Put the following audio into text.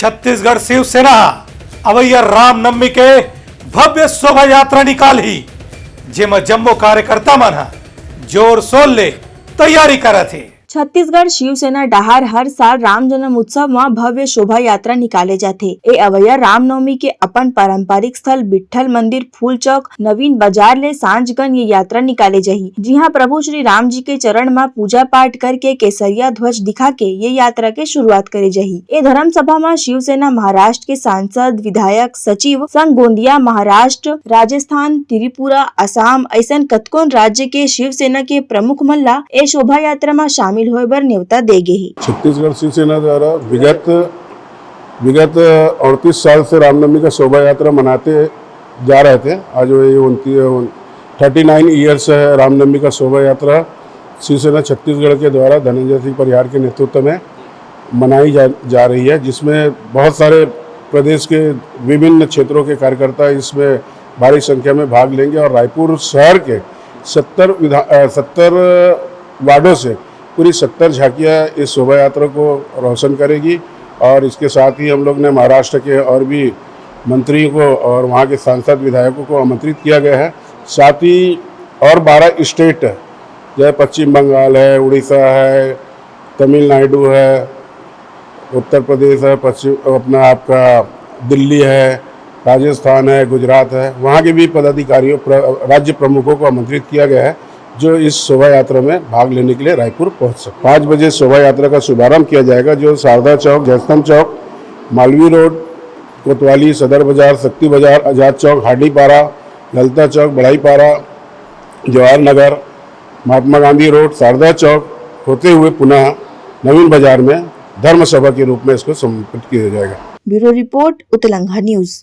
छत्तीसगढ़ शिवसेना अवैया रामनवमी के भव्य शोभा यात्रा निकाली, जेमा जम्मो कार्यकर्ता मन जोर शोर ले तैयारी करत हे। छत्तीसगढ़ शिवसेना डहार हर साल राम जन्म उत्सव में भव्य शोभा यात्रा निकाले जाथे। ए अवैया रामनवमी के अपन पारंपरिक स्थल विठ्ठल मंदिर, फूल चौक, नवीन बाजार ले सांझगन ये यात्रा निकाले जाही, जिहां प्रभु श्री राम जी के चरण में पूजा पाठ करके केसरिया ध्वज दिखा के ये यात्रा के शुरुआत करे जाही। ए धर्म सभा में शिवसेना महाराष्ट्र के सांसद, विधायक, सचिव संघ गोंदिया, महाराष्ट्र, राजस्थान, त्रिपुरा, असम ऐसन कतकोन राज्य के शिवसेना के प्रमुख मन ला ए शोभा यात्रा में शामिल होए बर न्योता दे गे ही। छत्तीसगढ़ शिवसेना द्वारा विगत 38 साल से रामनवमी का शोभा यात्रा मनाते जा रहे थे। आज ये 39 ईयर्स है रामनवमी का शोभा यात्रा शिवसेना छत्तीसगढ़ के द्वारा धनंजय सिंह परिहार के नेतृत्व में मनाई जा रही है, जिसमें बहुत सारे प्रदेश के विभिन्न क्षेत्रों के कार्यकर्ता इसमें भारी संख्या में भाग लेंगे और रायपुर शहर के 70 वार्डों से पूरी 70 झांकियाँ इस शोभा यात्रा को रोशन करेगी। और इसके साथ ही हम लोग ने महाराष्ट्र के और भी मंत्रियों को और वहाँ के सांसद, विधायकों को आमंत्रित किया गया है। साथ ही और 12 स्टेट जैसे पश्चिम बंगाल है, उड़ीसा है, तमिलनाडु है, उत्तर प्रदेश है, अपना आपका दिल्ली है, राजस्थान है, गुजरात है, वहाँ के भी पदाधिकारियों, राज्य प्रमुखों को आमंत्रित किया गया है जो इस शोभा यात्रा में भाग लेने के लिए रायपुर पहुंच सकते। 5 बजे शोभा यात्रा का शुभारंभ किया जाएगा, जो शारदा चौक, जयस्तंभ चौक, मालवीय रोड, कोतवाली, सदर बाजार, शक्ति बाजार, आजाद चौक, हाडीपारा, ललिता चौक, बढ़ाईपारा, जवाहर नगर, महात्मा गांधी रोड, शारदा चौक होते हुए पुनः नवीन बाजार में धर्म सभा के रूप में इसको समर्पित किया जाएगा। ब्यूरो रिपोर्ट, उत्तलंगा न्यूज।